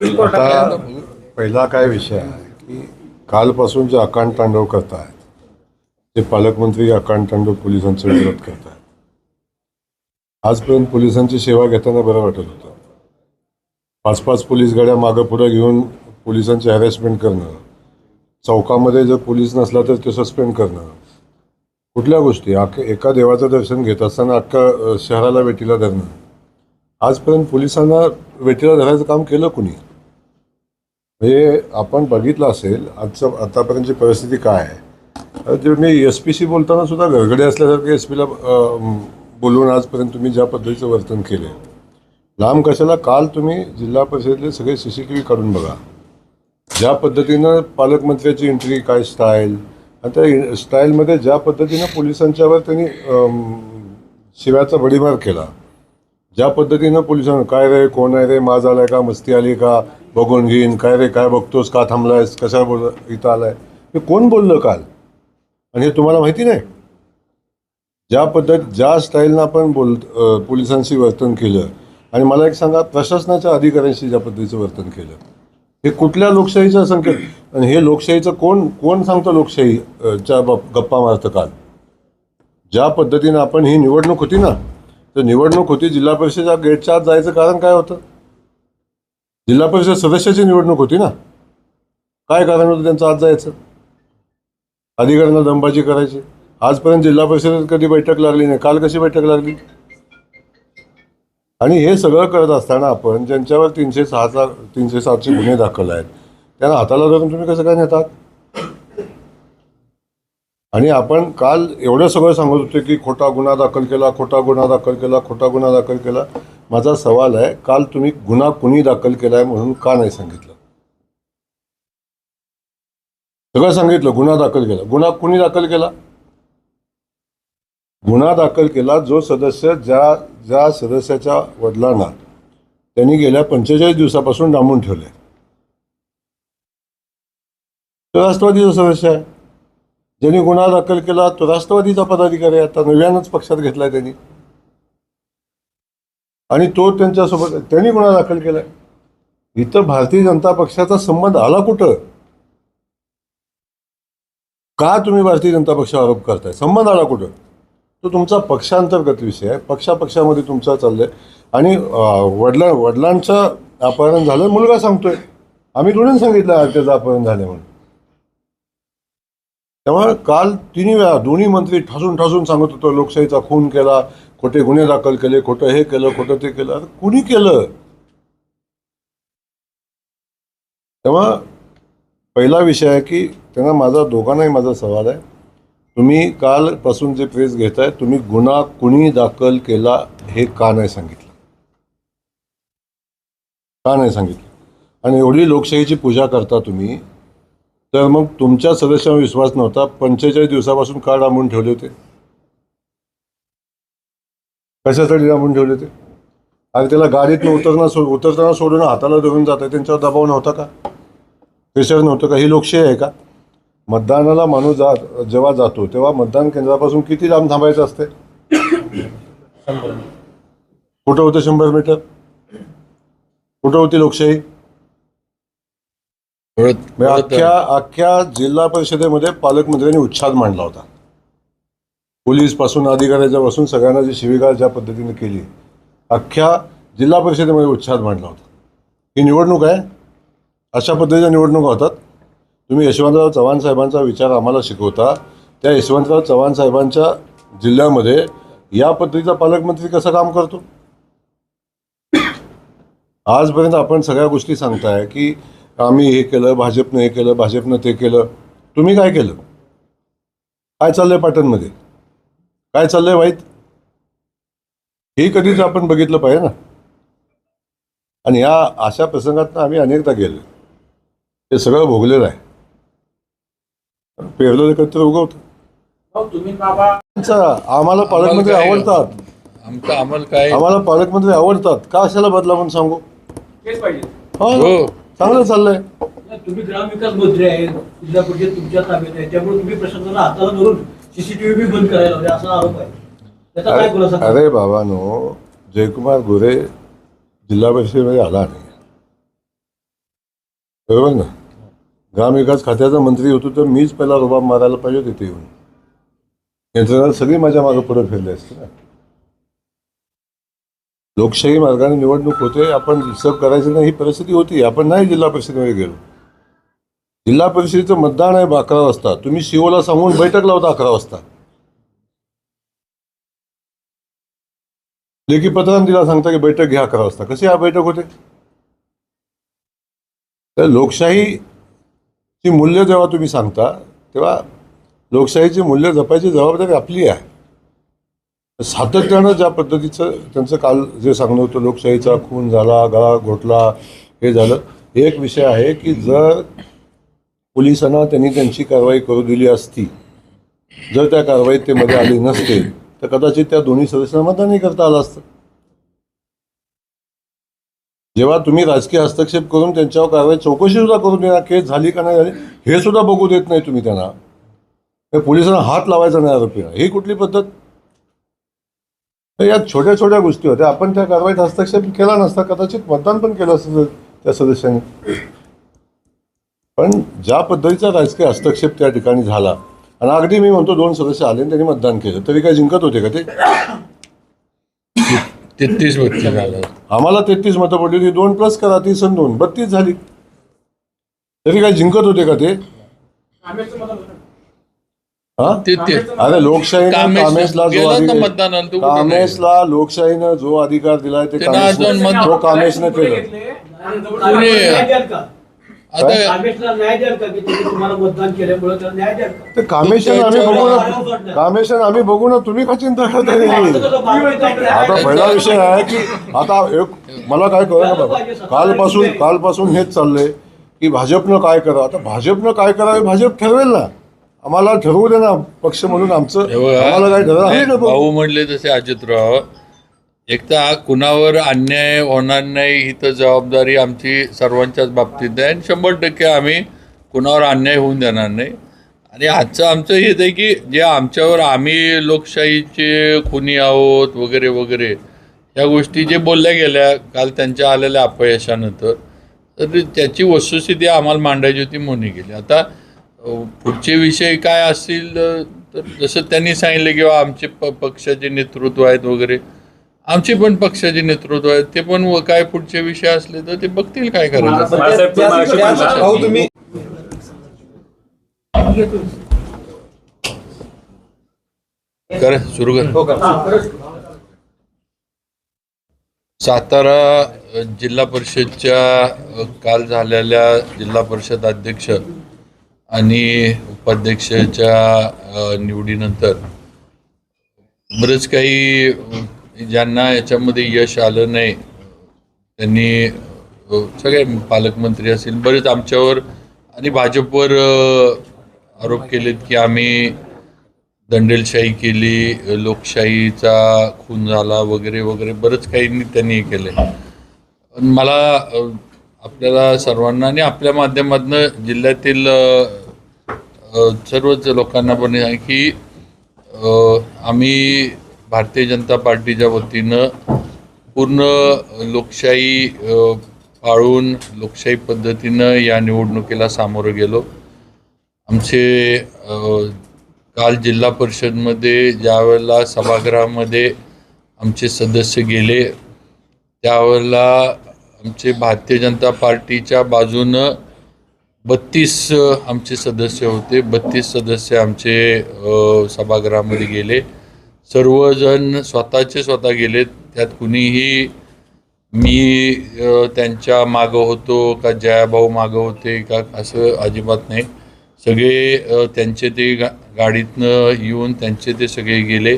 आता पहिला काय विषय आहे की कालपासून जे अकांड तांडव करतायत ते पालकमंत्री अकांड तांडव पोलिसांचा विरोध करतायत. आजपर्यंत पोलिसांची सेवा घेताना बरं वाटत होतं. 5-5 पोलीस गाड्या मागं पुढं घेऊन पोलिसांचे हॅरेसमेंट करणं, चौकामध्ये जर पोलीस नसला तर ते सस्पेंड करणं, कुठल्या गोष्टी एका देवाचं दर्शन घेत असताना अख्खा शहराला वेटीला धरणं. आजपर्यंत पोलिसांना वेटीला धरायचं काम केलं कुणी? म्हणजे आपण बघितलं असेल आतापर्यंतची परिस्थिती काय आहे. ते मी SP बोलताना सुद्धा गडगडे असल्यासारखे SP बोलून आजपर्यंत तुम्ही ज्या पद्धतीचं वर्तन केले, लांब कशाला. काल तुम्ही जिल्हा परिषदेतले सगळे CCTV काढून बघा. ज्या पद्धतीनं पालकमंत्र्याची एंट्री, काय स्टाईल, आणि त्या स्टाईलमध्ये ज्या पद्धतीनं पोलिसांच्यावर त्यांनी शिव्याचा भडीमार केला, ज्या पद्धतीनं पोलिसांना काय रे, कोण आहे रे, माज आलाय का, मस्ती आली का, बघून घेईन, काय रे, काय बघतोस, का थांबलायस, कशाला बोल इथं आलाय, हे कोण बोललं काल? आणि हे तुम्हाला माहिती नाही? ज्या स्टाईलनं आपण पोलिसांशी वर्तन केलं, आणि मला एक सांगा, प्रशासनाच्या अधिकाऱ्यांशी ज्या पद्धतीचं वर्तन केलं, हे कुठल्या लोकशाहीचा संकेत? आणि हे लोकशाहीचं कोण सांगतं लोकशाहीच्या गप्पा मारतं? काल ज्या पद्धतीनं आपण ही निवडणूक होती ना, तर निवडणूक होती जिल्हा परिषदेच्या गेटच्या आत जायचं कारण काय होतं? जिल्हा परिषद सदस्याची निवडणूक होती ना, काय कारण होतं त्यांचं आत जायचं? अधिकाऱ्यांना दमबाजी करायची. आजपर्यंत जिल्हा परिषदेत कधी बैठक लागली नाही, काल कशी बैठक लागली? आणि हे सगळं करत असताना आपण ज्यांच्यावर 307चे गुन्हे दाखल आहेत त्यांना हाताला धरून तुम्ही कसं काय नेतात? आणि आपण काल एवढं सगळं सांगत होते की खोटा गुन्हा दाखल केला, खोटा गुन्हा दाखल केला, खोटा गुन्हा दाखल केला. माझा सवाल आहे, काल तुम्ही गुन्हा कुणी दाखल केला आहे म्हणून का नाही सांगितलं? सगळं सांगितलं, गुन्हा दाखल केला. गुन्हा कुणी दाखल केला? गुन्हा दाखल केला जो सदस्य ज्या सदस्याच्या वडिलांना त्यांनी गेल्या 45 दिवसापासून डांबून ठेवले, तो राष्ट्रवादीचा सदस्य आहे. ज्यांनी गुन्हा दाखल केला तो राष्ट्रवादीचा पदाधिकारी आहे. आता नव्यानंच पक्षात घेतलाय त्यांनी, आणि तो त्यांच्यासोबत त्यांनी गुन्हा दाखल केलाय. इथं भारतीय जनता पक्षाचा संबंध आला कुठं? का तुम्ही भारतीय जनता पक्षावर आरोप करताय? संबंध आला कुठं? तो तुमचा पक्षांतर्गत विषय आहे. पक्षामध्ये तुमचा चाललंय. आणि वडिलांचं अपहरण झालं, मुलगा सांगतोय, आम्ही थोडं सांगितलं त्याचं अपहरण झालं म्हणून. त्यामुळे काल 3 वेळा दोन्ही मंत्री ठासून सांगत होतो लोकशाहीचा खून केला, खोटे गुन्हे दाखल केले, खोटं हे केलं, खोटं ते केलं. अरे कुणी केलं? तेव्हा पहिला विषय आहे की त्यांना दोघांनाही माझा सवाल आहे, तुम्ही कालपासून जे प्रेस घेताय, तुम्ही गुन्हा कुणी दाखल केला हे का नाही सांगितलं? का नाही सांगितलं? आणि एवढी लोकशाहीची पूजा करता तुम्ही, तर मग तुमच्या सदस्यांवर विश्वास नव्हता 45 दिवसापासून का डांबून ठेवले होते? कशासाठी डांबून ठेवले होते? आणि त्याला गाडीतनं उतरताना सोडून हाताला धरून जात आहे, त्यांच्यावर दबाव नव्हता का? प्रेशर नव्हतं का? ही लोकशाही आहे का? मतदानाला माणूस जेव्हा जातो तेव्हा मतदान केंद्रापासून किती लांब थांबायचं असते? कुठं होतं 100 मीटर? कुठं होती लोकशाही? अख्ख्या जिल्हा परिषदेमध्ये पालकमंत्र्यांनी उच्छाद मांडला होता. पोलीस पासून अधिकाऱ्याच्या पासून सगळ्यांना जी शिवीगाळ ज्या पद्धतीने केली, अख्ख्या जिल्हा परिषदेमध्ये उच्छाद मांडला होता. ही निवडणूक आहे? अशा पद्धतीच्या निवडणुका होतात? तुम्ही यशवंतराव चव्हाण साहेबांचा विचार आम्हाला शिकवता, त्या यशवंतराव चव्हाण साहेबांच्या जिल्ह्यामध्ये या पद्धतीचा पालकमंत्री कसं काम करतो? आजपर्यंत आपण सगळ्या गोष्टी सांगताय की आम्ही हे केलं, भाजपनं हे केलं, भाजपनं ते केलं. तुम्ही काय केलं? काय चाललंय पाटणमध्ये? काय चाललंय वाईट? हे कधीच आपण बघितलं पाहिजे ना. आणि या अशा प्रसंगात आम्ही अनेकदा गेलो, हे सगळं भोगलेलं आहे. पेरलेलं एकत्र उगवतं. आम्हाला पालकमंत्री आवडतात, आम्हाला पालकमंत्री आवडतात. का अशाला बदला म्हणून सांगू? हो, चांगलं चाललंय. तुम्ही ग्रामविकास मंत्री आहेत, जिल्हा परिषद तुमच्या ताब्यात आहे, त्यामुळे तुम्ही प्रशासनाला हाताला धरून CCTV बंद करायला लावले असा आरोप आहे. त्याचा काय खुलासा? अरे बाबांनो, जयकुमार गोरे जिल्हा परिषदेमध्ये आला नाही. बरोबर ना. ग्रामविकास खात्याचा मंत्री होतो तर मीच पहिला रुबाब मारायला पाहिजे तिथे येऊन. यंत्रणा सगळी माझ्या मागं पुढे फिरली असते ना. लोकशाही मार्गाने निवडणूक होते, आपण रिसर्व करायचं नाही ही परिस्थिती होती. आपण नाही जिल्हा परिषदेमध्ये गेलो. जिल्हा परिषदेचं मतदान आहे 11 वाजता. तुम्ही सीओला सांगून बैठक लावता 11 वाजता. लेखी पत्रान दिला सांगता की बैठक घ्या 11 वाजता. कशी हा बैठक होते? तर लोकशाहीची मूल्य जेव्हा तुम्ही सांगता तेव्हा लोकशाहीची मूल्य जपायची जबाबदारी आपली आहे. सातत्यानं ज्या पद्धतीचं त्यांचं काल जे सांगणं होतं, लोकशाहीचा खून झाला, गळा घोटला, हे झालं. एक विषय आहे की जर पोलिसांना त्यांनी त्यांची कारवाई करू दिली असती, जर त्या कारवाईत ते मध्ये आले नसते तर कदाचित त्या दोन्ही सदस्यांना मतदानही करता आलं असतं. जेव्हा तुम्ही राजकीय हस्तक्षेप करून त्यांच्यावर कारवाई चौकशी सुद्धा करून देणार, केस झाली का नाही झाली हे सुद्धा बघू देत नाही तुम्ही त्यांना, पोलिसांना हात लावायचा नाही आरोपीला, ही कुठली पद्धत? या छोट्या छोट्या गोष्टी होत्या. आपण त्या कारवाईत हस्तक्षेप केला नसता, कदाचित मतदान पण केलं असतं त्या सदस्यांनी. पण ज्या पद्धतीचा राजकीय हस्तक्षेप त्या ठिकाणी झाला, आणि अगदी मी म्हणतो 2 सदस्य आले आणि त्यांनी मतदान केलं, तरी काय जिंकत होते का ते? 33 मत झालं. आम्हाला 33 मतं पडली होती. 2 प्लस करा, 30 आणि 2 32 झाली. तरी काय जिंकत होते का ते? हा, अरे लोकशाहीनं कामेशला लोकशाहीनं जो अधिकार दिलाय ते कामेशनं केलं. ते कामेशन आम्ही बघू ना, तुम्ही का चिंता करता? आता पहिला विषय आहे की आता मला काय कळलं ना बाबा, कालपासून हेच चाललंय की भाजपनं काय करावं. आता भाजपनं काय करावं भाजप ठरवेल ना, आम्हाला ठरवू दे ना पक्ष म्हणून आमचं, आम्हाला काय ठरवलं. भाऊ म्हणले तसे अजितराव, एक तर कुणावर अन्याय होणार नाही ही तर जबाबदारी आमची सर्वांच्याच बाबतीत आहे, आणि 100% आम्ही कुणावर अन्याय होऊन देणार नाही. आणि आजचं आमचं हेच आहे की जे आमच्यावर आम्ही लोकशाहीचे खुनी आहोत वगैरे वगैरे या गोष्टी जे बोलल्या गेल्या काल त्यांच्या आलेल्या अपयशानंतर, तर त्याची वस्तुस्थिती आम्हाला मांडायची होती म्हणून गेली. आता पुढचे विषय काय असतील तर जसं त्यांनी सांगितलं किंवा आमचे पक्षाचे नेतृत्व आहेत वगैरे, आमचे पण पक्षाचे नेतृत्व आहेत, ते पण काय पुढचे विषय असले तर ते बघतील काय करायचं. करा सुरू कर. सातारा जिल्हा परिषदच्या काल झालेल्या जिल्हा परिषद अध्यक्ष आणि उपाध्यक्षाच्या निवडीनंतर बरंच काही ज्यांना याच्यामध्ये यश आलं नाही त्यांनी, सगळे पालकमंत्री असतील, बरेच आमच्यावर आणि भाजपवर आरोप केलेत की आम्ही दंडेलशाही केली, लोकशाहीचा खून झाला वगैरे वगैरे, बरंच काही त्यांनी हे केलं. मला आपल्याला सर्वांना आणि आपल्या माध्यमातून जिल्ह्यातील सर्वच लोकांना पण आहे की आम्ही भारतीय जनता पार्टीच्या वतीनं पूर्ण लोकशाही पाळून लोकशाही पद्धतीनं या निवडणुकीला सामोरं गेलो. आमचे काल जिल्हा परिषदमध्ये ज्या वेळेला सभागृहामध्ये आमचे सदस्य गेले त्यावेळेला आमचे भारतीय जनता पार्टीच्या बाजूनं 32 आमचे सदस्य होते. 32 सदस्य आमचे सभागृहामध्ये गेले. सर्वजण स्वतः गेलेत. त्यात कुणीही मी त्यांच्या मागं होतो का जयाभाऊ मागं होते का असं अजिबात नाही. सगळे त्यांचे ते गाडीतनं येऊन त्यांचे ते सगळे गेले.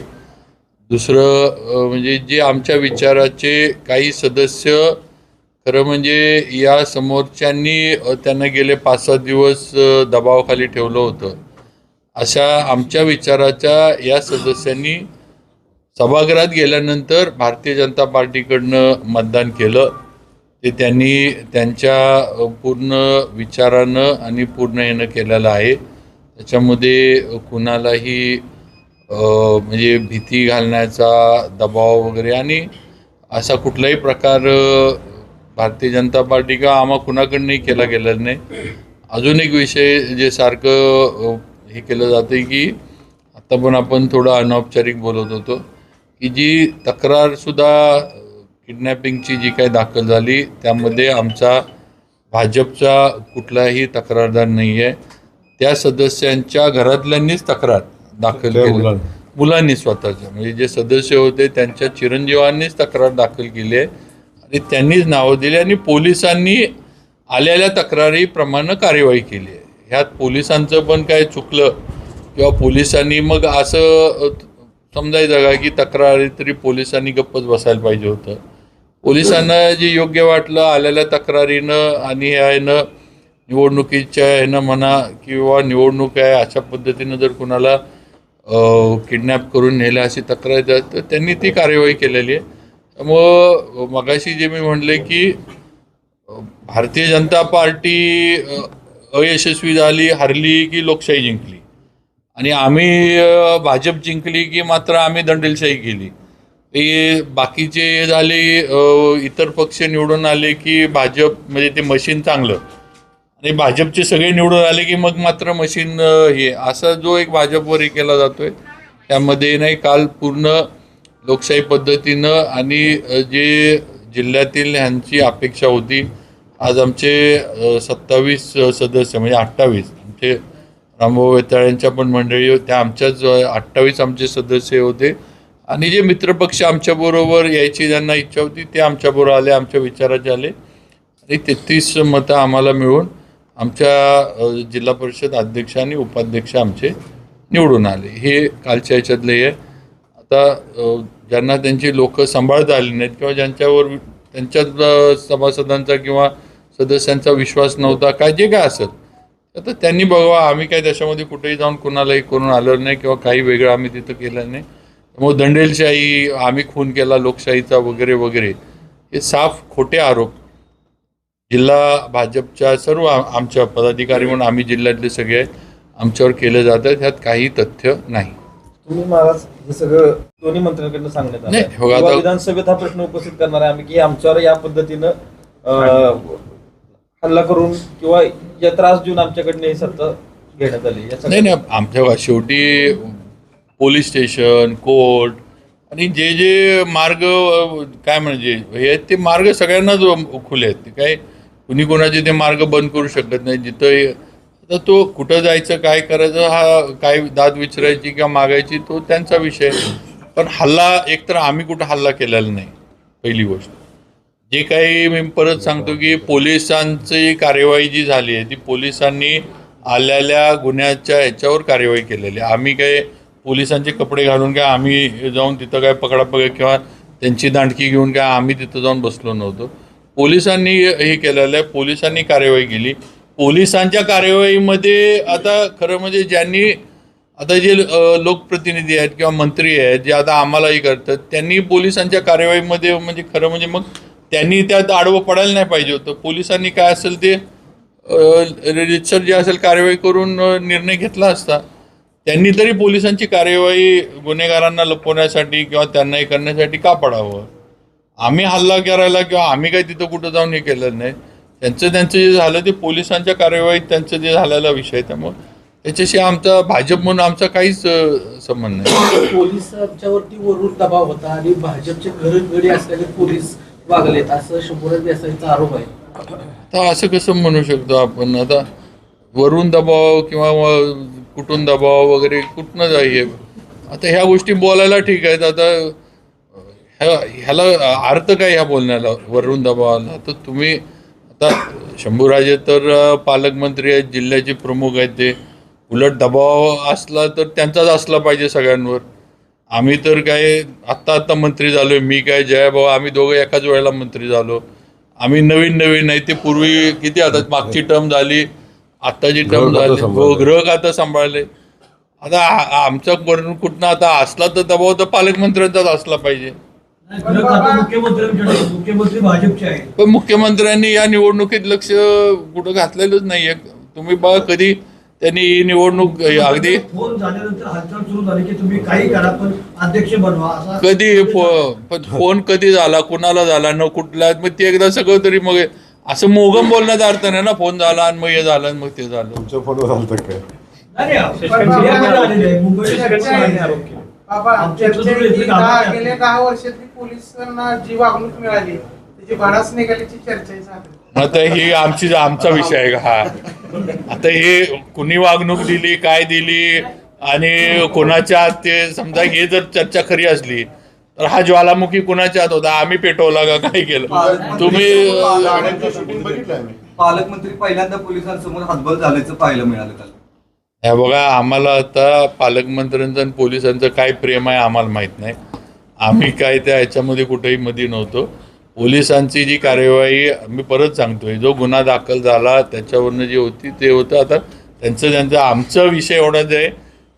दुसरं म्हणजे जे आमच्या विचाराचे काही सदस्य खरं म्हणजे या समोरच्यांनी त्यांना गेले 5-6 दिवस दबावाखाली ठेवलं होतं, अशा आमच्या विचाराच्या या सदस्यांनी सभागृहात गेल्यानंतर भारतीय जनता पार्टीकडनं मतदान केलं. ते त्यांनी त्यांच्या पूर्ण विचारानं आणि पूर्ण यानं केलेलं आहे. त्याच्यामध्ये कुणालाही म्हणजे भीती घालण्याचा दबाव वगैरे आणि असा कुठलाही प्रकार भारतीय जनता पार्टी किंवा आम्हा कुणाकडनंही केला गेलेला नाही. अजून एक विषय जे सारखं हे केलं जातं की आता पण आपण थोडं अनौपचारिक बोलत होतो की जी तक्रारसुद्धा किडनॅपिंगची जी काही दाखल झाली त्यामध्ये आमचा भाजपचा कुठलाही तक्रारदार नाही आहे. त्या सदस्यांच्या घरातल्यांनीच तक्रार दाखल त्या केली, मुलांनी स्वतःच्या, म्हणजे जे सदस्य होते त्यांच्या चिरंजीवांनीच तक्रार दाखल केली आहे आणि त्यांनीच नावं दिली आणि पोलिसांनी आलेल्या तक्रारीप्रमाणे कार्यवाही केली आहे. ह्यात पोलिसांचं पण काय चुकलं किंवा पोलिसांनी मग असं समजायचं का की तक्रारी तरी पोलिसांनी गप्पच बसायला पाहिजे होतं. पोलिसांना जे योग्य वाटलं आलेल्या तक्रारीनं आणि ह्यानं निवडणुकीच्या ह्यानं म्हणा किंवा निवडणूक आहे अशा पद्धतीनं जर कुणाला किडनॅप करून नेलं अशी तक्रार द्या तर त्यांनी ती कार्यवाही केलेली आहे. त्यामुळं मगाशी जे मी म्हणले की भारतीय जनता पार्टी अयशस्वी झाली, हरली की लोकशाही जिंकली आणि आम्ही भाजप जिंकली की मात्र आम्ही दंडेलशाही केली. ते बाकीचे झाले इतर पक्ष निवडून आले की भाजप म्हणजे ते मशीन चांगलं आणि भाजपचे सगळे निवडून आले की मग मात्र मशीन हे असा जो एक भाजपवर हे केला जातोय त्यामध्ये नाही. काल पूर्ण लोकशाही पद्धतीनं आणि जे जिल्ह्यातील ह्यांची अपेक्षा होती, आज आमचे 27 सदस्य म्हणजे 28 आमचे रामभाऊ वेताळ्यांच्या पण मंडळी त्या आमच्याच 28 आमचे सदस्य होते आणि जे मित्रपक्ष आमच्याबरोबर यायची ज्यांना इच्छा होती ते आमच्याबरोबर आले, आमच्या विचाराचे आले आणि 33 मतं आम्हाला मिळून आमच्या जिल्हा परिषद अध्यक्ष आणि उपाध्यक्ष आमचे निवडून आले. हे कालच्या ह्याच्यातले आहे. आता ज्यांना त्यांची लोक सांभाळता आली नाहीत किंवा ज्यांच्यावर त्यांच्याच सभासदांचा किंवा सदस्यांचा विश्वास नव्हता काय जे काय असत तर त्यांनी बघावा. आम्ही काय त्याच्यामध्ये कुठेही जाऊन कुणालाही करून आलं नाही किंवा काही वेगळं आम्ही तिथं केलं नाही. त्यामुळे दंडेलशाही, आम्ही खून केला लोकशाहीचा वगैरे वगैरे हे साफ खोटे आरोप जिल्हा भाजपच्या सर्व आमच्या पदाधिकारी म्हणून आम्ही जिल्ह्यातले सगळे आमच्यावर केले जातात. ह्यात काही तथ्य नाही. तुम्ही महाराज हे सगळं दोन्ही मंत्र्यांकडनं सांगण्यात आलं नाही, हो, किंवा आता- विधानसभेत हा प्रश्न उपस्थित करणार आहे आम्ही की आमच्यावर या पद्धतीनं हल्ला करून किंवा या त्रास देऊन आमच्याकडनं ही सत्ता घेण्यात आली. या नाही नाही आमच्या शेवटी पोलीस स्टेशन, कोर्ट आणि जे जे मार्ग काय म्हणजे हे आहेत ते मार्ग सगळ्यांनाच खुले आहेत. ते काय कुणी कोणाचे ते मार्ग बंद करू शकत नाही. जिथं आता तो कुठं जायचं काय करायचं हा काय दाद विचारायची किंवा मागायची तो त्यांचा विषय. पण हल्ला एकतर आम्ही कुठं हल्ला केलेला नाही पहिली गोष्ट. जे काही मी परत सांगतो की पोलिसांची कार्यवाही जी झाली आहे ती पोलिसांनी आलेल्या गुन्ह्याच्या ह्याच्यावर कार्यवाही केलेली आहे. आम्ही काय पोलिसांचे कपडे घालून काय आम्ही जाऊन तिथं काय पकडापकड किंवा त्यांची दांडकी घेऊन काय आम्ही तिथं जाऊन बसलो नव्हतो. पोलिसांनी हे केलेलं आहे, पोलिसांनी कार्यवाही केली. पोलिसांच्या कार्यवाहीमध्ये आता खरं म्हणजे ज्यांनी आता जे लोकप्रतिनिधी आहेत किंवा मंत्री आहेत जे आता आम्हालाही करतात त्यांनी पोलिसांच्या कार्यवाहीमध्ये म्हणजे खरं म्हणजे मग त्यांनी त्यात आडवं पडायला नाही पाहिजे होतं. पोलिसांनी काय असेल ते रितसर जे असेल कार्यवाही करून निर्णय घेतला असता. त्यांनी तरी पोलिसांची कार्यवाही गुन्हेगारांना लपवण्यासाठी किंवा त्यांना हे करण्यासाठी का पडावं. आम्ही हल्ला करायला किंवा आम्ही काही तिथं कुठं जाऊन हे केलं नाही. त्यांचं जे झालं ते पोलिसांच्या कार्यवाहीत त्यांचं जे झालेला विषय त्यामुळे त्याच्याशी आमचा भाजप म्हणून आमचा काहीच संबंध नाही. पोलिसांच्यावरती वरून दबाव होता आणि भाजपचे घडी असलेले पोलीस वागलेत असं शंभूराज देसाईंचा आरोप आहे. आता असं कसं म्हणू शकतो आपण. आता वरून दबाव किंवा कुठून दबाव वगैरे कुठनं जाईल. आता ह्या गोष्टी बोलायला ठीक आहेत. आता ह्याला अर्थ काय ह्या बोलण्याला वरून दबावाला. तर तुम्ही आता शंभूराजे तर पालकमंत्री आहेत, जिल्ह्याचे प्रमुख आहेत. ते उलट दबाव असला तर त्यांचाच असला पाहिजे सगळ्यांवर. आम्ही तर काय आत्ता मंत्री झालो आहे. मी काय जयाभाऊ आम्ही दोघं एकाच वेळेला मंत्री झालो. आम्ही नवीन नाही ते पूर्वी किती आता मागची टर्म झाली आत्ताची टर्म झाली हो गृह खातं सांभाळले. आता आमच्या वरून कुठनं आता असला तर दबाव तर पालकमंत्र्यांचाच असला पाहिजे. मुख्यमंत्री भाजपचे आहेत पण मुख्यमंत्र्यांनी या निवडणुकीत लक्ष कुठं घातलेलंच नाहीये. तुम्ही बघा कधी त्यांनी ही निवडणूक अगदी फोन झाल्यानंतर हालचाल सुरू झाली की तुम्ही काही करा पण अध्यक्ष बनवा असा कधी फोन कधी झाला, कुणाला झाला, न कुठला, मग ते एकदा सगळं तरी मग असं मोगम बोलण्याचा अर्थ नाही ना, फोन झाला आणि मग हे झालं आणि मग ते झालं. तुमच्या फोनवर आलं तर काय? नाही, मीडियामध्ये आलेले आहे. मुंबईच्या बाबा आमच्या इथलं चर्चेत इथली की कामं गेल्या 10 वर्षातली पोलिसांना जी वागणूक मिळाली त्याची भडास निघाल्याची चर्चा आहे सध्या. आता ही आमचा विषय आहे का हा? आता हे कुणी वागणूक दिली, काय दिली आणि कोणाच्या ते समजा हे जर चर्चा खरी असली तर हा ज्वालामुखी कुणाच्या हात होता, आम्ही पेटवला का काय केलं? तुम्ही पालकमंत्री पहिल्यांदा पोलिसांसमोर हातबल झाल्याचं पाहायला मिळालं त्याला. हे बघा, आम्हाला आता पालकमंत्र्यांचं आणि पोलिसांचं काय प्रेम आहे आम्हाला माहीत नाही. आम्ही काय त्या ह्याच्यामध्ये कुठेही मध्ये नव्हतो. पोलिसांची जी कार्यवाही, मी परत सांगतोय, जो गुन्हा दाखल झाला त्याच्यावरनं जी होती ते होतं. आता त्यांचा आमचा विषय एवढाच आहे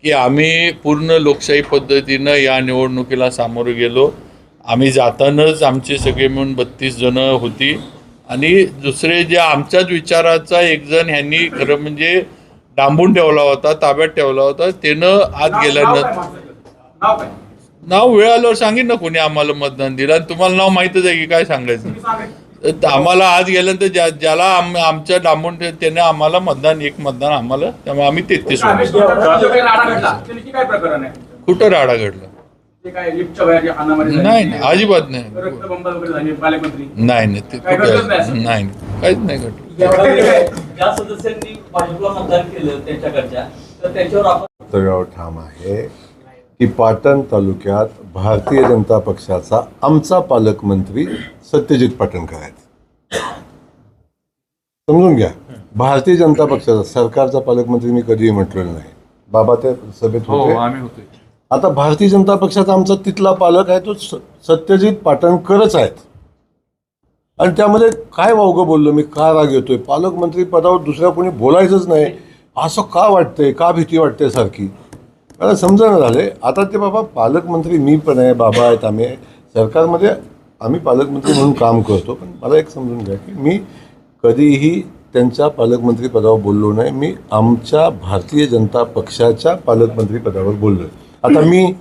की आम्ही पूर्ण लोकशाही पद्धतीनं या निवडणुकीला सामोरे गेलो. आम्ही जातानाच आमचे सगळे मिळून 32 जणं होती आणि दुसरे जे आमच्याच विचाराचा एक जण ह्यांनी खरं म्हणजे डांबून ठेवला होता, ताब्यात ठेवला होता. त्यानं आत गेल्यानंतर नाव वेळ आल्यावर सांगेन ना कोणी आम्हाला मतदान दिलं, आणि तुम्हाला नाव माहीतच आहे की काय सांगायचं. तर आम्हाला आत गेल्यानंतर ज्याला आमच्या डांबून त्याने आम्हाला एक मतदान आम्हाला, त्यामुळे आम्ही 33 काय प्रकरण आहे कुठं राडा घडला? ते काय लिफ्टच्या बाहेर हाणामारी झाली? नाही नाही, अजिबात नाही. रक्तबंब वगैरे झाली पालकमंत्री नाही ते काय कुठं घडलंच नाही असं? नाही, काहीच नाही घडलं. ज्या सदस्यांनी भाजपला मतदान केलं त्यांच्याकडच्या, तर त्यांच्यावर आपण कर्तव्यावर ठाम आहे की पाटण तालुक्यात भारतीय जनता पक्षाचा आमचा पालकमंत्री सत्यजित पाटणकर आहेत. समजून घ्या, भारतीय जनता पक्षाचा, सरकारचा पालकमंत्री मी कधीही म्हटलेलं नाही. बाबा त्या सभेत होते. आम्ही होतो. आता भारतीय जनता पक्षाचा आमचा तिथला पालक आहे तो सत्यजित पाटणकरच आहेत. आणि त्यामध्ये काय वावगं बोललो मी, का राग येतोय? पालकमंत्री पदावर दुसऱ्या कोणी बोलायचंच नाही असं का वाटतंय, का भीती वाटते सारखी? मला समजणं झालंय. आता ते बाबा पालकमंत्री मी पण आहे, बाबा आहेत, आम्ही आहे. सरकारमध्ये आम्ही पालकमंत्री म्हणून काम करतो. पण मला एक समजून घ्या की मी कधीही त्यांच्या पालकमंत्री पदावर बोललो नाही. मी आमच्या भारतीय जनता पक्षाच्या पालकमंत्री पदावर बोललो आहे. आता मी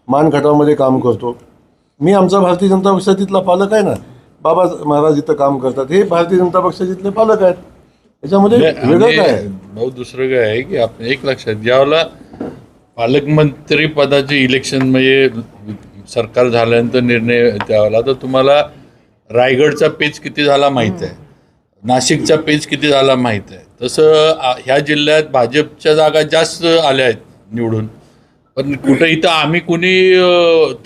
मानखटावमध्ये काम करतो, मी आमचा भारतीय जनता पक्षातीतला पालक आहे ना. बाबा महाराज इथं काम करतात, हे भारतीय जनता पक्षातीतले पालक आहेत. त्याच्यामध्ये वेगळं काय आहे? भाऊ दुसरं काय आहे की आपण एक लक्षात, ज्यावेळेला पालकमंत्री पदाचे इलेक्शन म्हणजे सरकार झाल्यानंतर निर्णय त्यावेळेला, तर तुम्हाला रायगडचा पेच किती झाला माहीत आहे, नाशिकचा पेच किती झाला माहीत आहे. तसं ह्या जिल्ह्यात भाजपच्या जागा जास्त आल्या आहेत निवडून, पण कुठं इथं आम्ही कुणी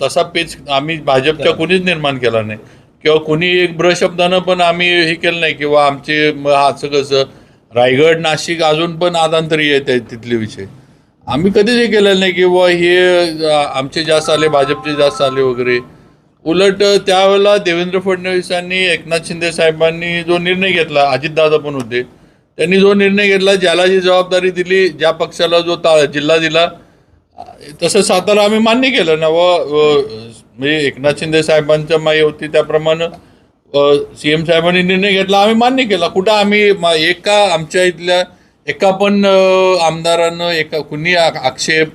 तसा पेच आम्ही भाजपच्या कुणीच निर्माण केला नाही, किंवा कुणी एक ब्रशब्दानं पण आम्ही हे केलं नाही, किंवा आमचे असं कसं रायगड नाशिक अजून पण आदांतरी येत आहेत तिथले विषय. आम्ही कधीच हे केलेलं नाही की बुवा हे आमचे जास्त आले, भाजपचे जास्त आले वगैरे. उलट त्यावेळेला देवेंद्र फडणवीसांनी, एकनाथ शिंदे साहेबांनी जो निर्णय घेतला, अजितदादा पण होते, त्यांनी जो निर्णय घेतला, ज्याला जी जबाबदारी दिली, ज्या पक्षाला जो जिल्हा दिला, तसं सातारा आम्ही मान्य केलं ना. म्हणजे एकनाथ शिंदे साहेबांच्या माई होती त्याप्रमाणे CM साहेबांनी निर्णय घेतला, आम्ही मान्य केला. कुठं आम्ही आमच्या इथल्या एका पण आमदारानं कुणी आक्षेप,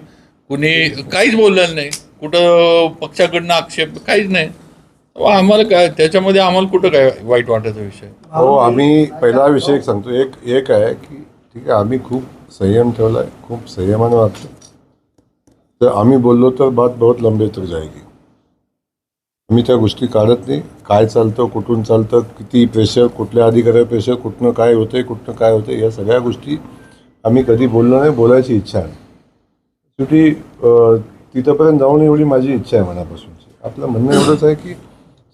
कुणी काहीच बोललेलं नाही. कुठं पक्षाकडनं आक्षेप काहीच नाही. आम्हाला काय त्याच्यामध्ये, आम्हाला कुठं काय वाईट वाटायचा विषय? हो, आम्ही पहिला विषय सांगतो. एक आहे की ठीक आहे, आम्ही खूप संयम ठेवला आहे, खूप संयमाने वागतो. तर आम्ही बोललो तर बात बहुत लंबे तक जाएगी. आम्ही त्या गोष्टी काढत नाही. काय चालतं, कुठून चालतं, किती प्रेशर, कुठल्या अधिकाऱ्या प्रेशर, कुठनं काय होतंय, कुठनं काय होतंय, या सगळ्या गोष्टी आम्ही कधी बोललो नाही. बोलायची इच्छा आहे. शेवटी तिथंपर्यंत जाऊन एवढी माझी इच्छा आहे मनापासूनची. आपलं म्हणणं एवढंच आहे की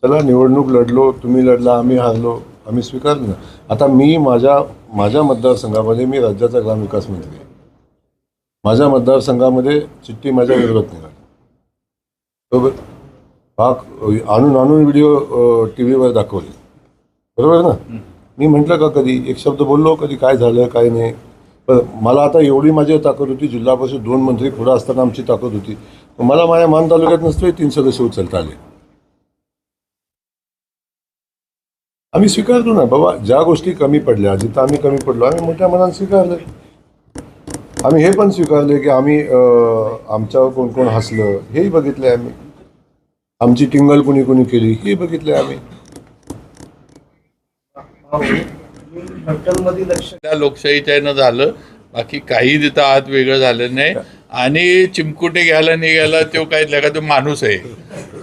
चला, निवडणूक लढलो, तुम्ही लढला, आम्ही हारलो, आम्ही स्वीकारलं ना. आता मी माझ्या मतदारसंघामध्ये मी राज्याचा ग्रामविकास मंत्री आहे. माझ्या मतदारसंघामध्ये चिठ्ठी माझ्या विरोधात निघाली, बरोबर. आणून व्हिडिओ TV वर दाखवले, बरोबर ना. मी म्हटलं का कधी एक शब्द बोललो, कधी काय झालं काय नाही. पण मला आता एवढी माझी ताकद होती, जिल्हा परिषद 2 मंत्री पुढं असताना आमची ताकद होती. मला माझ्या मान तालुक्यात नसतोय 3 सदस्य उचलता आले. आम्ही स्वीकारतो ना बाबा, ज्या गोष्टी कमी पडल्या, जिथं आम्ही कमी पडलो, आम्ही मोठ्या मनात स्वीकारलं. आम्ही हे पण स्वीकारले की आम्ही आमच्यावर कोण कोण हसलं हेही बघितलं आहे आम्ही. आमची टिंगल कुणी कुणी केली हे बघितलं आहे आम्ही. त्या लोकशाहीच्या यानं झालं, बाकी काही तिथं आत वेगळं झालं नाही. आणि चिमकुटे घ्यायला निघायला तो काय लगा तो माणूस आहे.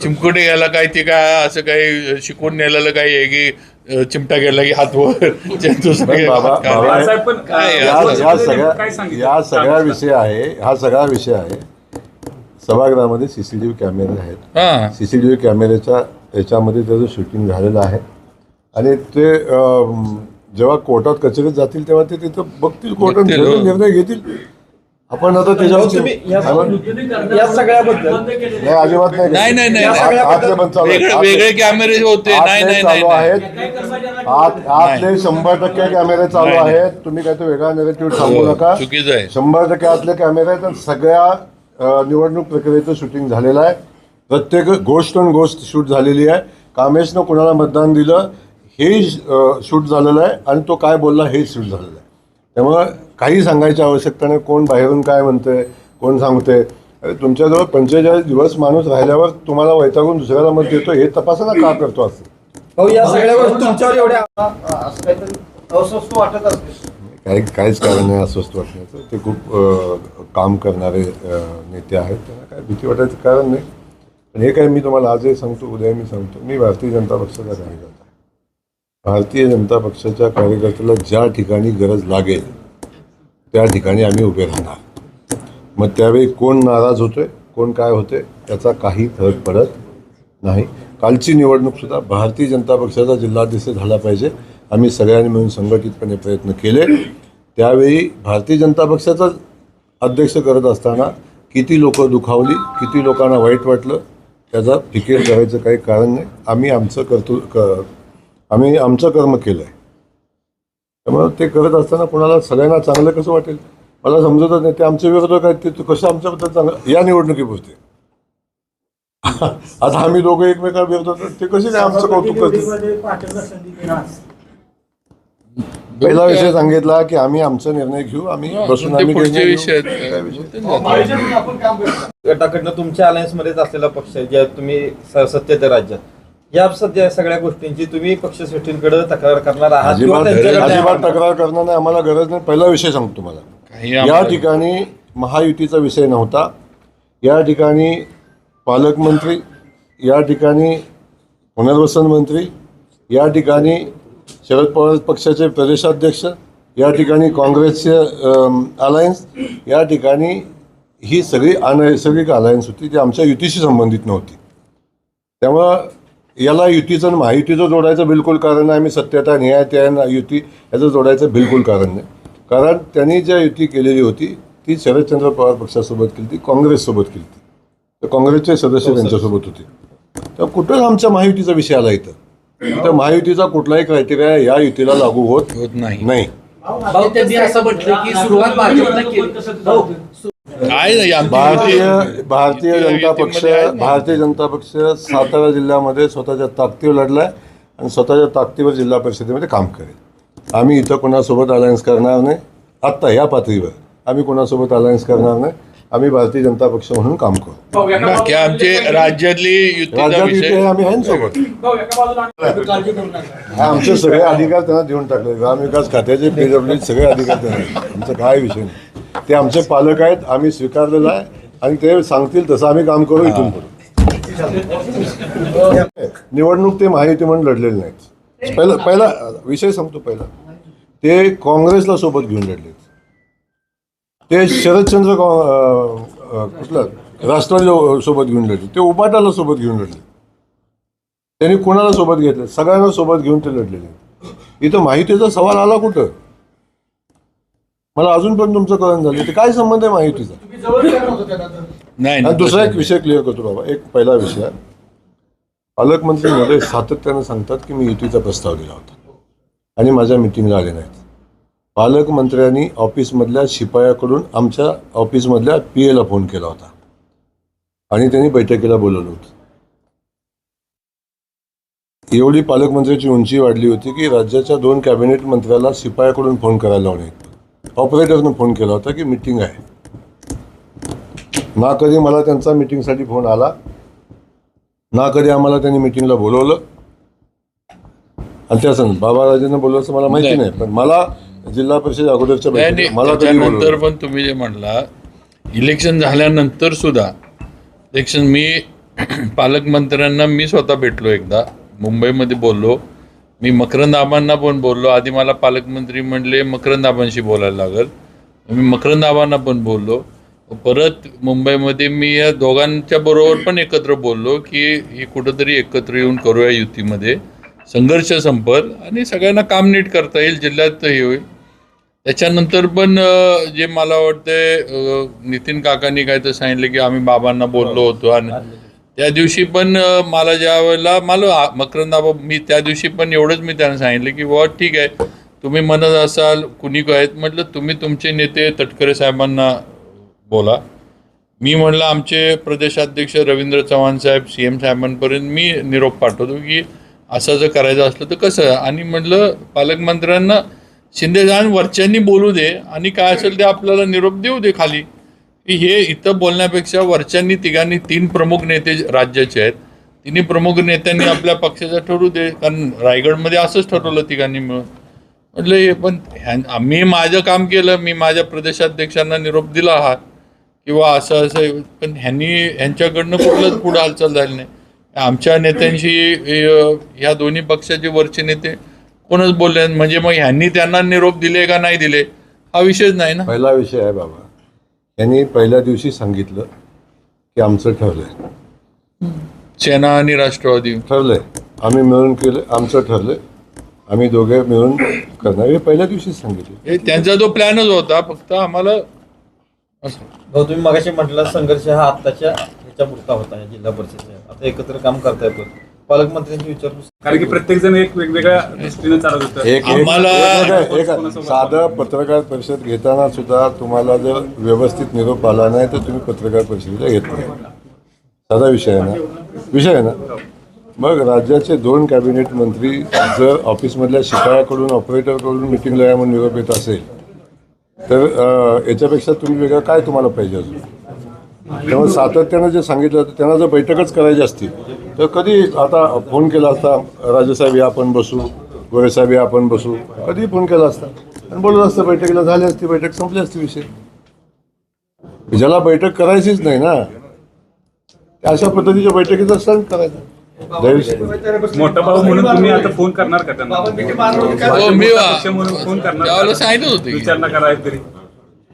चिमकुटे घ्यायला काय ते काय असं काही शिकून नेलेलं काही आहे की चिमटा गेला की हात वर बाळासाहेब पण काय या सगळा विषय आहे. सभागृहामध्ये सीसीटीव्ही कॅमेरे आहेत. हा सीसीटीव्ही कॅमेऱ्याच्या याच्यामध्ये त्याचं शूटिंग झालेलं आहे आणि ते जेव्हा कोर्टात कचेरीत जातील तेव्हा ते तिथं बघतील, कोर्टात बघतील, निर्णय घेतील. आपण आता तुम्ही या सगळ्याबद्दल नाही अजिबात नाही, नाही, नाही. आतले पण चालू आहेत. वेगळे कॅमेरे होते. नाही नाही नाही चालू नाही. आहेत. आतले 100% कॅमेरे चालू नाही, नाही. आहेत. तुम्ही काय तो वेगळा निगेटिव्ह सांगू नका. चुकीचं आहे. 100% आतले कॅमेरे आहेत आणि सगळ्या निवडणूक प्रक्रियेचं शूटिंग झालेलं आहे. प्रत्येक गोष्ट आणि गोष्ट शूट झालेली आहे. कामेशनं कुणाला मतदान दिलं हेही शूट झालेलं आहे आणि तो काय बोलला हेही शूट झालेलं आहे. त्यामुळं काही सांगायची आवश्यकता नाही. कोण बाहेरून काय म्हणतंय, कोण सांगतंय. अरे तुमच्याजवळ 45 दिवस माणूस राहिल्यावर तुम्हाला वैतागून दुसऱ्याला मत देतो हे तपासा ना का करतो असं. भाऊ या सगळ्या गोष्टी तुमच्यावर एवढ्या असं काहीतरी अस्वस्थ वाटत असते. काहीच कारण नाही अस्वस्थ वाटण्याचं. ते खूप काम करणारे नेते आहेत. त्यांना काय भीती वाटायचं कारण नाही. पण हे काय मी तुम्हाला आजही सांगतो, उद्या मी सांगतो, मी भारतीय जनता पक्षाचा कार्यकर्ता आहे. भारतीय जनता पक्षाच्या कार्यकर्त्याला ज्या ठिकाणी गरज लागेल त्या ठिकाणी आम्ही उभे राहणार. मग त्यावेळी कोण नाराज होतोय, कोण काय होते त्याचा काही फरक पडत नाही. कालची निवडणूकसुद्धा भारतीय जनता पक्षाचा जिल्हाध्यक्ष झाला पाहिजे आम्ही सगळ्यांनी मिळून संघटितपणे प्रयत्न केले. त्यावेळी भारतीय जनता पक्षाचा अध्यक्ष करत असताना किती लोक दुखावली, किती लोकांना वाईट वाटलं त्याचा फिकीर करायचं काही कारण नाही. आम्ही आमचं कर्म केलं आहे. त्यामुळे ते करत असताना कोणाला सगळ्यांना चांगलं कसं वाटेल मला समजतच नाही. ते आमचे विरोधक आहेत ते कसं आमच्याबद्दल चांगलं या निवडणुकीपुरते आता आम्ही दोघं एकमेकांना विरोधक ते कसे काय आमचं कौतुक करतील. पहिला विषय सांगितला की आम्ही आमचा निर्णय घेऊ, आम्ही बसून आम्ही पुढचे निर्णय विषय घेऊ. काय विषय? भाजपनं आपण काम करतो. गटाकडनं तुमच्या अलायन्समध्येच असलेला पक्ष ज्या तुम्ही सत्तेत राज्यात या सध्या सगळ्या गोष्टींची तुम्ही पक्षश्रेष्ठींकडे तक्रार करणार आहात किंवा त्यांच्याकडे अजिबात तक्रार करणार नाही. आम्हाला गरज नाही. पहिला विषय सांगतो तुम्हाला. काही या आम्हाला- ठिकाणी महायुतीचा विषय नव्हता. या ठिकाणी पालकमंत्री, या ठिकाणी पुनर्वसन मंत्री, या ठिकाणी शरद पवार पक्षाचे प्रदेशाध्यक्ष, या ठिकाणी काँग्रेसचे अलायन्स, या ठिकाणी ही सगळी अनैसर्गिक अलायन्स होती जी आमच्या युतीशी संबंधित नव्हती. त्यामुळं याला युतीचं आणि महायुतीचं जोडायचं बिलकुल कारण नाही. आम्ही सत्यता न्याय त्या युती याचं जोडायचं बिलकुल कारण नाही. कारण त्यांनी ज्या युती केलेली होती ती शरदचंद्र पवार पक्षासोबत केली होती, काँग्रेससोबत केली होती. तर काँग्रेसचे सदस्य त्यांच्यासोबत होते. तर कुठं आमच्या महायुतीचा विषय आला इथं. तर महायुतीचा कुठलाही क्रायटेरिया या युतीला लागू होत नाही. भाऊ त्यांनी असं म्हटलं की सुरुवात भाजपनं केली. काय नाही आमची भारतीय जनता पक्ष सातारा जिल्ह्यामध्ये स्वतःच्या ताकदीवर लढलाय आणि स्वतःच्या ताकदीवर जिल्हा परिषदेमध्ये काम करेल. आम्ही इथं कोणासोबत अलायन्स करणार नाही. आत्ता या पातळीवर आम्ही कोणासोबत अलायन्स करणार नाही. आम्ही भारतीय जनता पक्ष म्हणून काम करू. बाकी आमचे राज्यातली युतीचा राज्यात युती विषय आहे, आम्ही आहे सोबत. काळजी करू नका. आमचे सगळे अधिकार त्यांना देऊन टाकले. ग्रामविकास खात्याचे PWD सगळे अधिकार त्यांना. आमचा काय विषय नाही. ते आमचे पालक आहेत. आम्ही स्वीकारलेलं आहे आणि ते सांगतील तसं आम्ही काम करू इथून पुढे. निवडणूक ते महायुती म्हणून लढलेले नाहीत. पहिला विषय सांगतो. पहिला ते काँग्रेसला सोबत घेऊन लढले. ते शरदचंद्र कुठलं राष्ट्रवादी सोबत घेऊन लढले. ते उबाटाला सोबत घेऊन लढले. त्यांनी कोणाला सोबत घेतलं? सगळ्यांना सोबत घेऊन ते लढलेले. इथं माहितीचा सवाल आला कुठं? मला अजून पण तुमचं कळण झालं ते काय संबंध आहे माहितीचा? तुम्ही जवळ काय नव्हतं त्यांना तर. नाही आणि दुसरा एक विषय क्लिअर करतो बाबा. एक पहिला विषय आहे. पालकमंत्री महोदय सातत्यानं सांगतात की मी युतीचा प्रस्ताव दिला होता आणि माझ्या मिटिंगला आले नाहीत. पालकमंत्र्यांनी ऑफिसमधल्या शिपायाकडून आमच्या ऑफिसमधल्या PA ला फोन केला होता आणि त्यांनी बैठकीला बोलवलं होतं. एवढी पालकमंत्र्याची उंची वाढली होती की राज्याच्या 2 कॅबिनेट मंत्र्याला शिपायाकडून फोन करायला लावले. ऑपरेटरनं फोन केला होता की मीटिंग आहे. ना कधी मला त्यांचा मीटिंगसाठी फोन आला, ना कधी आम्हाला त्यांनी मीटिंगला बोलवलं. आणि त्याचं बाबाराजेंना बोलवलं असं मला माहिती नाही, पण मला जिल्हा परिषद अगोदरच्या नाही, बैठकीत मला कधी त्याच्यानंतर बोलवलं. पण तुम्ही जे म्हणला इलेक्शन झाल्यानंतर सुद्धा मी पालकमंत्र्यांना मी स्वतः भेटलो, एकदा मुंबईमध्ये बोललो. मी मकरंद आबांना पण बोललो. आधी मला पालकमंत्री म्हणले मकरंद आबांशी बोलायला लागल, मी मकरंद आबांना पण बोललो. परत मुंबईमध्ये मी या दोघांच्या बरोबर पण एकत्र बोललो की ही कुठंतरी एकत्र येऊन करूया, युतीमध्ये संघर्ष संपल आणि सगळ्यांना काम नीट करता येईल, जिल्ह्यात हे होईल. त्याच्यानंतर पण जे मला वाटतं नितीन काकांनी काय तर सांगितलं की आम्ही बाबांना बोललो होतो. आणि त्या दिवशी पण मला ज्या वेळेला मकरंद आबा, मी त्या दिवशी पण एवढंच मी त्यांना सांगितलं की बुवा ठीक आहे, तुम्ही म्हणत असाल कुणी आहेत, म्हटलं तुम्ही तुमचे नेते तटकरे साहेबांना बोला. मी म्हणलं आमचे प्रदेशाध्यक्ष रवींद्र चव्हाण साहेब, CM साहेबांपर्यंत मी निरोप पाठवतो की असं जर करायचं असलं तर कसं. आणि म्हटलं पालकमंत्र्यांना शिंदे साहेब वरच्यांनी बोलू दे आणि काय असेल ते आपल्याला निरोप देऊ दे खाली, की हे इथं बोलण्यापेक्षा वरच्यांनी तिघांनी 3 प्रमुख नेते राज्याचे आहेत, तिन्ही प्रमुख नेत्यांनी आपल्या पक्षाचं ठरवू दे. कारण रायगडमध्ये असंच ठरवलं तिघांनी मिळून. म्हटलं हे पण मी माझं काम केलं, मी माझ्या प्रदेशाध्यक्षांना निरोप दिला आहात किंवा असं असं, पण ह्यांच्याकडनं कुठलंच पुढं हालचाल झाली नाही. आमच्या नेत्यांशी ह्या दोन्ही पक्षाचे वरचे नेते कोणच बोलले, म्हणजे मग ह्यांनी त्यांना निरोप दिले का नाही दिले हा विषयच नाही ना. पहिला विषय आहे बाबा, यांनी पहिल्या दिवशी सांगितलं की आमचं ठरलंय, सेना आणि राष्ट्रवादी ठरलंय, आम्ही मिळून केलं, आमचं ठरलंय, आम्ही दोघे मिळून करणार, हे पहिल्या दिवशीच सांगितलं. हे त्यांचा जो प्लॅनच होता, फक्त आम्हाला असं. भाऊ, तुम्ही मगाशी म्हटलं संघर्ष हा आत्ताच्या ह्याच्या पुरता होता, जिल्हा परिषदेचा. आता एकत्र काम करताय, पण पालकमंत्र्यांची विचारपूस, कारण की प्रत्येक जण एक वेगवेगळ्या दृष्टीने चालत होतं. एक साधं पत्रकार परिषद घेताना सुद्धा तुम्हाला जर व्यवस्थित निरोप आला नाही तर तुम्ही पत्रकार परिषदेला घेत नाही. साधा विषय आहे ना. मग राज्याचे 2 कॅबिनेट मंत्री जर ऑफिसमधल्या शिपायाकडून, ऑपरेटरकडून मिटिंगला या म्हणून निरोप येत असेल तर याच्यापेक्षा तुम्ही वेगळं काय तुम्हाला पाहिजे अजून. त्यामुळे सातत्यानं जे सांगितलं होतं, त्यांना जर बैठकच करायची असती तर कधी आता फोन केला असता, राजेसाहेब या आपण बसू, गोरेसाहेब या आपण बसू, कधी फोन केला असता आणि बोलत असतं, बैठकीला झाली असती, बैठक संपली असती विषय. ज्याला बैठक करायचीच नाही ना, अशा पद्धतीच्या बैठकीचा सण करायचा. मोठा भाऊ म्हणून तुम्ही आता फोन करणार का त्यांना? हो, मी पक्ष म्हणून फोन करणार त्यावेळेला का? सांगितलं होतं की विचारणा करायला तरी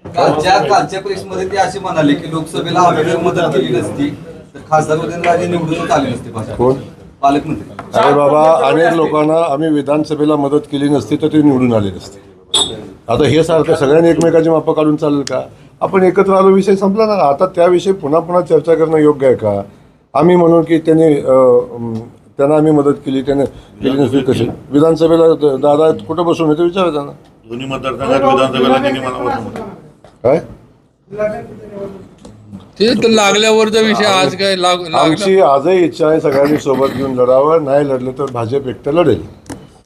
कालच्या प्रेसमध्ये ते असे म्हणाले की लोकसभेला आम्ही मदत केली नसती तर खासदार उदयनराजे निवडूनच आले नसते भाजप. कोण? पालकमंत्री. अरे बाबा, अनेक लोकांना आम्ही विधानसभेला मदत केली नसती तर ते निवडून आले नसते. आता हे सारखं सगळ्यांनी एकमेकाची मापं काढून चालेल का? आपण एकत्र आलो, विषय संपला ना. आता त्याविषयी पुन्हा पुन्हा चर्चा करणं योग्य आहे का? आम्ही म्हणून की त्यांना आम्ही मदत केली, त्याने केली नसती कशी? विधानसभेला दादा कुठं बसून येतो विचारा त्यांना. दोन्ही मतदारसंघात विधानसभेला त्यांनी मला बसवलं. काय ते तर लागल्यावरचा विषय आज काय लागला. आमची आजही इच्छा आहे सगळ्यांनी सोबत घेऊन लढावं. नाही लढलं तर भाजप एकटं लढेल.